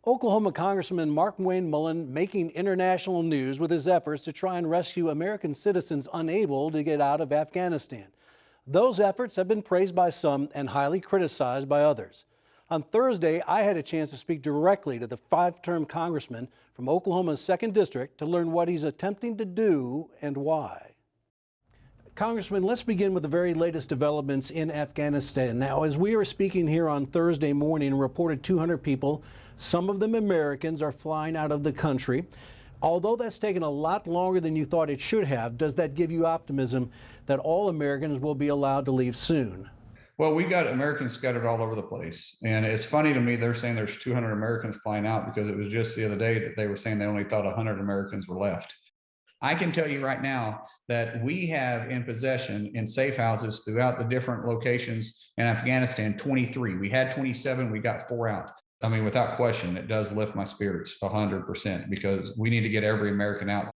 Oklahoma Congressman Markwayne Mullin making international news with his efforts to try and rescue American citizens unable to get out of Afghanistan. Those efforts have been praised by some and highly criticized by others. On Thursday, I had a chance to speak directly to the five-term congressman from Oklahoma's 2nd District to learn what he's attempting to do and why. Congressman, let's begin with the very latest developments in Afghanistan. Now, as we are speaking here on Thursday morning, reported 200 people, some of them Americans, are flying out of the country. Although that's taken a lot longer than you thought it should have, does that give you optimism that all Americans will be allowed to leave soon? Well, we got Americans scattered all over the place. And it's funny to me, they're saying there's 200 Americans flying out because it was just the other day that they were saying they only thought 100 Americans were left. I can tell you right now that we have in possession in safe houses throughout the different locations in Afghanistan, 23. We had 27, we got 4 out. I mean, without question, it does lift my spirits 100% because we need to get every American out.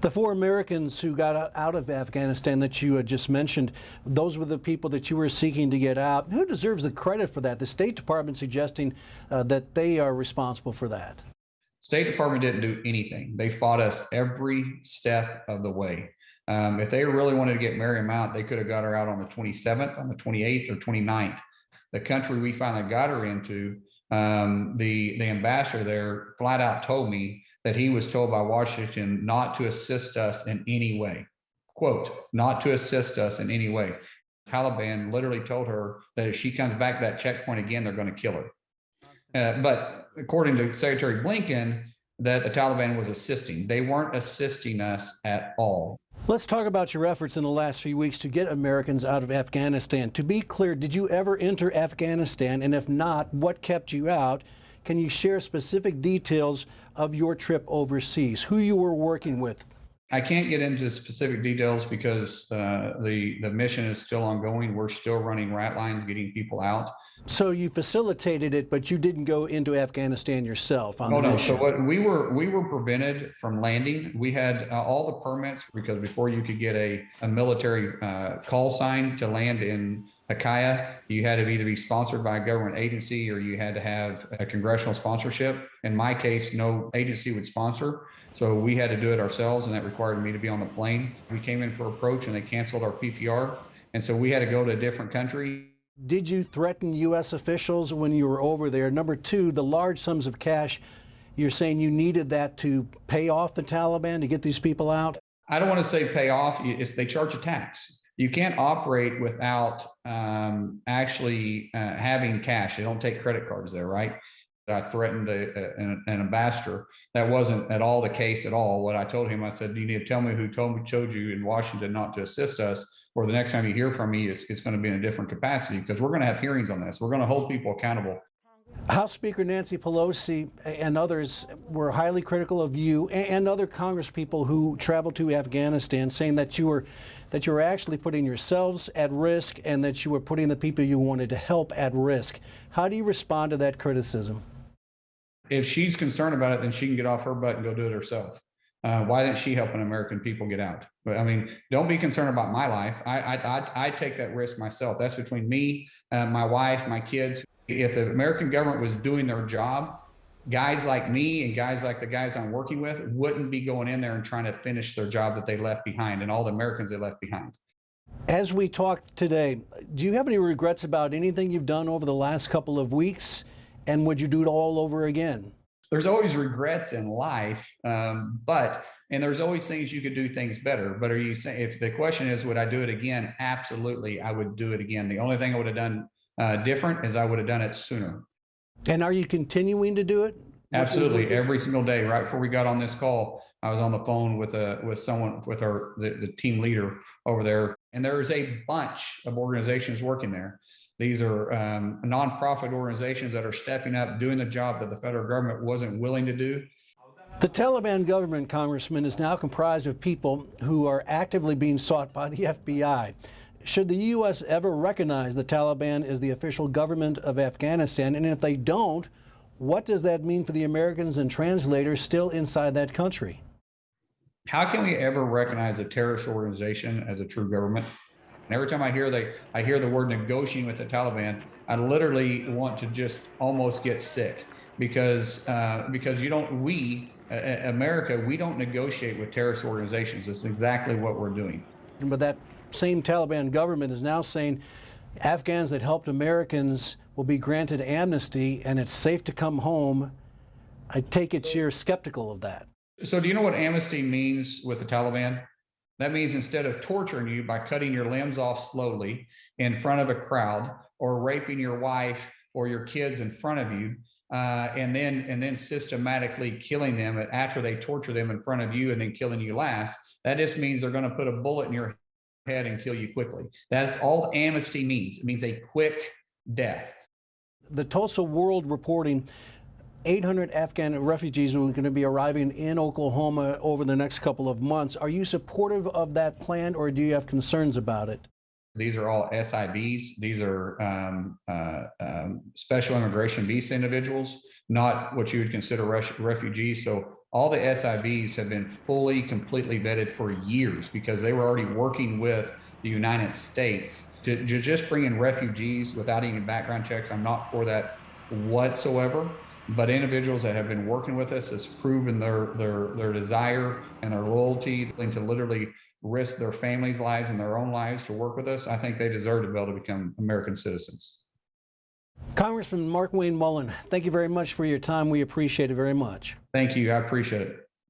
The 4 Americans who got out of Afghanistan that you had just mentioned, those were the people that you were seeking to get out. Who deserves the credit for that? The State Department suggesting that they are responsible for that. State Department didn't do anything. They fought us every step of the way. If they really wanted to get Miriam out, they could have got her out on the 27th, on the 28th, or 29th. The country we finally got her into, the ambassador there flat out told me that he was told by Washington not to assist us in any way. Quote, not to assist us in any way. Taliban literally told her that if she comes back to that checkpoint again, they're going to kill her. But according to Secretary Blinken, that the Taliban was assisting. They weren't assisting us at all. Let's talk about your efforts in the last few weeks to get Americans out of Afghanistan. To be clear, did you ever enter Afghanistan? And if not, what kept you out? Can you share specific details of your trip overseas, who you were working with? I can't get into specific details because the mission is still ongoing. We're still running rat lines, getting people out. So you facilitated it, but you didn't go into Afghanistan yourself on the no. mission. So what we were prevented from landing. We had all the permits because before you could get a military call sign to land in Akaya, you had to either be sponsored by a government agency or you had to have a congressional sponsorship. In my case, no agency would sponsor. So we had to do it ourselves, and that required me to be on the plane. We came in for approach and they canceled our PPR. And so we had to go to a different country. Did you threaten U.S. officials when you were over there? Number 2, the large sums of cash, you're saying you needed that to pay off the Taliban to get these people out? I don't want to say pay off. They charge a tax. You can't operate without actually having cash. They don't take credit cards there, right? I threatened an ambassador. That wasn't at all the case at all. What I told him, I said, you need to tell me who showed you in Washington not to assist us, or the next time you hear from me, it's going to be in a different capacity because we're going to have hearings on this. We're going to hold people accountable. House Speaker Nancy Pelosi and others were highly critical of you and other congresspeople who traveled to Afghanistan, saying that you were actually putting yourselves at risk and that you were putting the people you wanted to help at risk. How do you respond to that criticism? If she's concerned about it, then she can get off her butt and go do it herself. Why isn't she helping American people get out? But I mean, don't be concerned about my life. I take that risk myself. That's between me, my wife, my kids. If the American government was doing their job, guys like me and guys like the guys I'm working with wouldn't be going in there and trying to finish their job that they left behind and all the Americans they left behind. As we talk today, do you have any regrets about anything you've done over the last couple of weeks? And would you do it all over again? There's always regrets in life, and there's always things you could do things better. But are you saying, if the question is, would I do it again? Absolutely, I would do it again. The only thing I would have done different is I would have done it sooner. And are you continuing to do it? Absolutely, every single day. Right before we got on this call, I was on the phone with someone, with the team leader over there, and there is a bunch of organizations working there. These are nonprofit organizations that are stepping up, doing the job that the federal government wasn't willing to do. The Taliban government, Congressman, is now comprised of people who are actively being sought by the FBI. Should the U.S. ever recognize the Taliban as the official government of Afghanistan? And if they don't, what does that mean for the Americans and translators still inside that country? How can we ever recognize a terrorist organization as a true government? And every time I hear the word negotiating with the Taliban, I literally want to just almost get sick. because you don't, America, we don't negotiate with terrorist organizations. That's exactly what we're doing. But that same Taliban government is now saying Afghans that helped Americans will be granted amnesty and it's safe to come home. I take it you're skeptical of that. So do you know what amnesty means with the Taliban? That means instead of torturing you by cutting your limbs off slowly in front of a crowd, or raping your wife or your kids in front of you, and then systematically killing them after they torture them in front of you and then killing you last, that just means they're going to put a bullet in your head and kill you quickly. That's all amnesty means. It means a quick death. The Tulsa World reporting 800 Afghan refugees are going to be arriving in Oklahoma over the next couple of months. Are you supportive of that plan, or do you have concerns about it? These are all SIVs. These are special immigration visa individuals, not what you would consider refugees. So all the SIVs have been fully, completely vetted for years because they were already working with the United States. To just bring in refugees without any background checks, I'm not for that whatsoever. But individuals that have been working with us has proven their desire and their loyalty to literally risk their families' lives and their own lives to work with us. I think they deserve to be able to become American citizens. Congressman Markwayne Mullin, thank you very much for your time. We appreciate it very much. Thank you. I appreciate it.